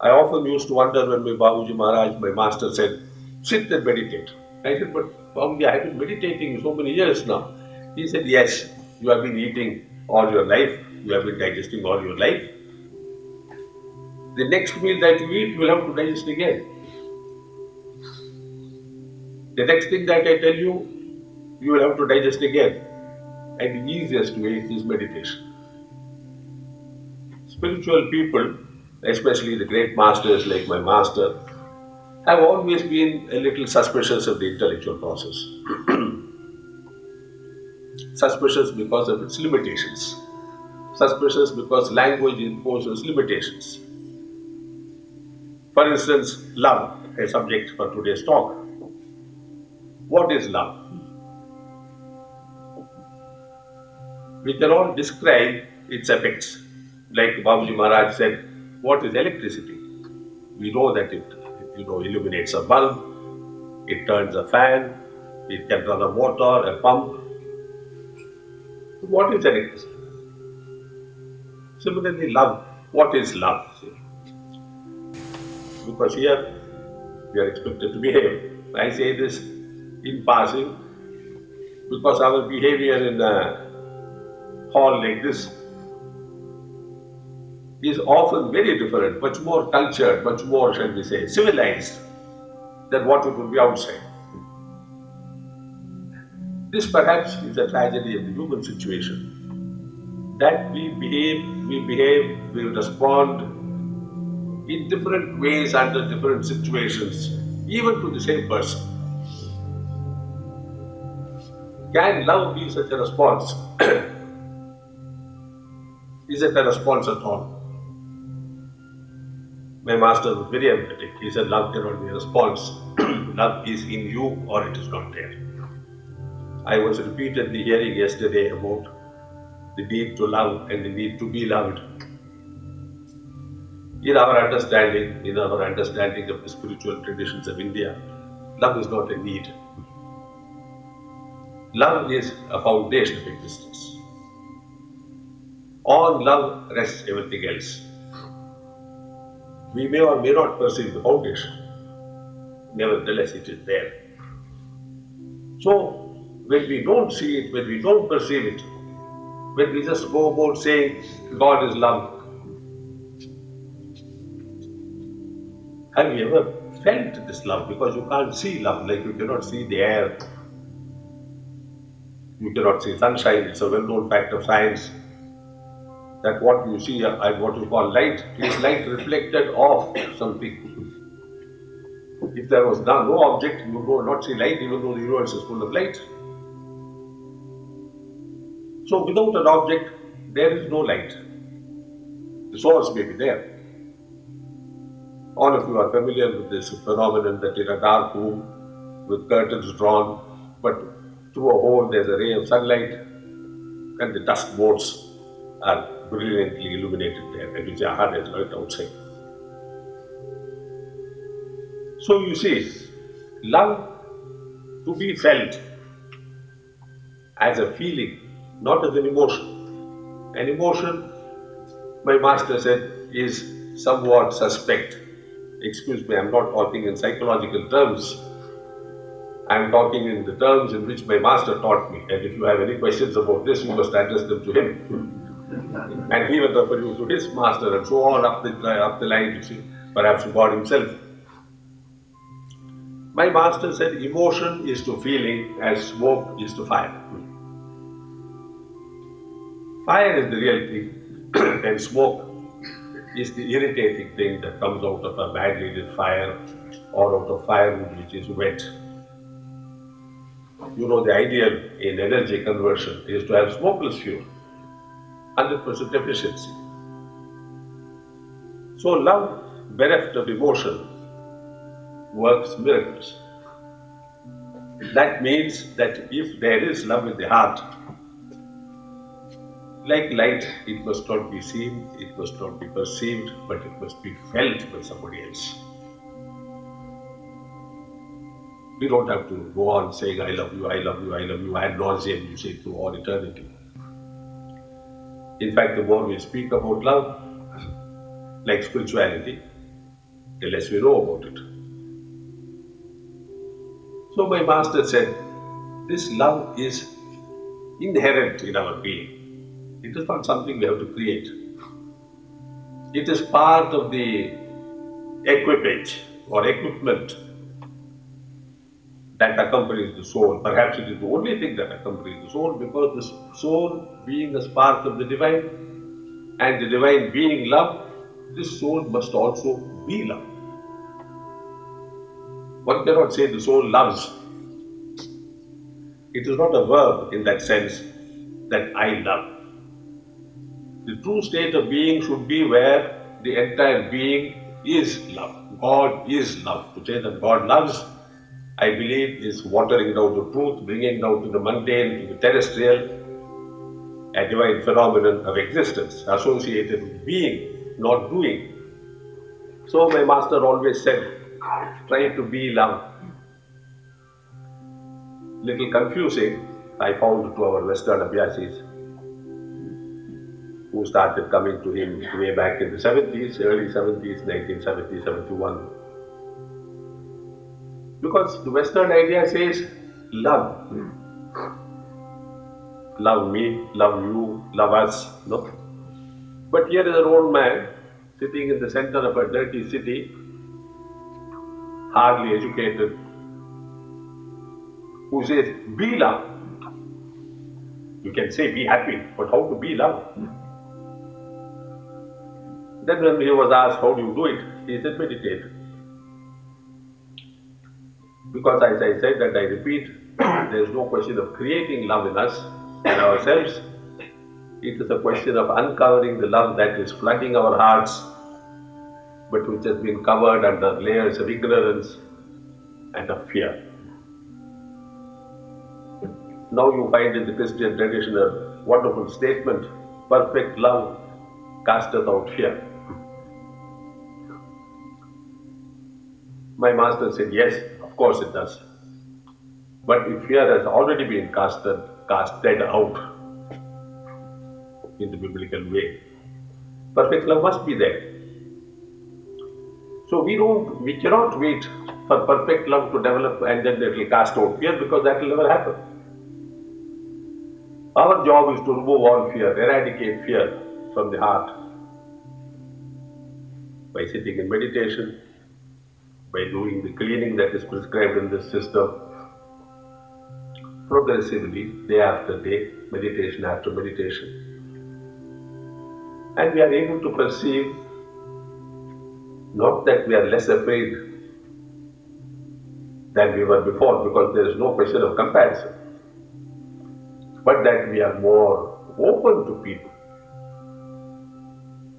I often used to wonder when my Babuji Maharaj, my master, said, sit and meditate. I said, but Babuji, I have been meditating so many years now. He said, yes, you have been eating all your life, you have been digesting all your life. The next meal that you eat, you will have to digest again. The next thing that I tell you, you will have to digest again. And the easiest way is meditation. Spiritual people, especially the great masters like my master, have always been a little suspicious of the intellectual process. Suspicious because of its limitations. Suspicious because language imposes limitations. For instance, love, a subject for today's talk. What is love? We cannot describe its effects. Like Babuji Maharaj said, what is electricity? We know that it illuminates a bulb, it turns a fan, it can run a motor, a pump. What is electricity? Similarly, love. What is love? Because here we are expected to behave. I say this in passing because our behavior in a hall like this is often very different, much more cultured, much more, shall we say, civilized than what it would be outside. This perhaps is a tragedy of the human situation, that we respond in different ways under different situations, even to the same person. Can love be such a response? Is it a response at all? My master was very emphatic. He said, love cannot be a response. Love is in you or it is not there. I was repeatedly hearing yesterday about the need to love and the need to be loved. In our understanding of the spiritual traditions of India, love is not a need. Love is a foundation of existence. On love rests everything else. We may or may not perceive the foundation. Nevertheless, it is there. So, when we don't see it, when we don't perceive it, when we just go about saying God is love, have you ever felt this love? Because you can't see love, like you cannot see the air, you cannot see sunshine. It's a well-known fact of science that what you see and what you call light is light reflected off something. If there was no object, you would not see light, even though the universe is full of light. So without an object, there is no light. The source may be there. All of you are familiar with this phenomenon that in a dark room with curtains drawn, but through a hole there's a ray of sunlight and the dust motes are brilliantly illuminated there. And you say, aha, there's light outside. So you see, love to be felt as a feeling, not as an emotion. An emotion, my master said, is somewhat suspect. Excuse me, I'm not talking in psychological terms. I'm talking in the terms in which my master taught me. And if you have any questions about this, you must address them to him. And he will refer you to his master and so on up the line, you see, perhaps to God himself. My master said emotion is to feeling as smoke is to fire. Fire is the real thing, and smoke is the irritating thing that comes out of a badly lit fire or out of firewood which is wet. You know, the ideal in energy conversion is to have smokeless fuel, 100% efficiency. So love, bereft of emotion, works miracles. That means that if there is love in the heart, like light, it must not be seen, it must not be perceived, but it must be felt by somebody else. We don't have to go on saying, I love you, I love you, I love you, ad nauseam, you say, through all eternity. In fact, the more we speak about love, like spirituality, the less we know about it. So my master said, this love is inherent in our being. It is not something we have to create. It is part of the equipage or equipment that accompanies the soul. Perhaps it is the only thing that accompanies the soul, because the soul being a spark of the divine and the divine being love, this soul must also be love. One cannot say the soul loves. It is not a verb in that sense that I love. The true state of being should be where the entire being is love. God is love. To say that God loves, I believe, is watering down the truth, bringing down to the mundane, to the terrestrial, a divine phenomenon of existence associated with being, not doing. So my master always said, try to be love. Little confusing, I found, to our Western Abhyasis, who started coming to him way back in the 70s, early 70s, 1970, 71. Because the Western idea says, love. Love me, love you, love us. No? But here is an old man sitting in the center of a dirty city, hardly educated, who says, be love. You can say, be happy, but how to be love? Then when he was asked, how do you do it? He said, meditate. Because as I said, and I repeat, there is no question of creating love in us and ourselves. It is a question of uncovering the love that is flooding our hearts, but which has been covered under layers of ignorance and of fear. Now you find in the Christian tradition a wonderful statement, perfect love casteth out fear. My master said, yes, of course it does. But if fear has already been casted out in the biblical way, perfect love must be there. So we cannot wait for perfect love to develop and then it will cast out fear, because that will never happen. Our job is to remove all fear, eradicate fear from the heart by sitting in meditation, by doing the cleaning that is prescribed in this system, progressively, day after day, meditation after meditation. And we are able to perceive not that we are less afraid than we were before, because there is no question of comparison, but that we are more open to people,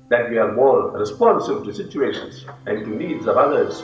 that we are more responsive to situations and to needs of others,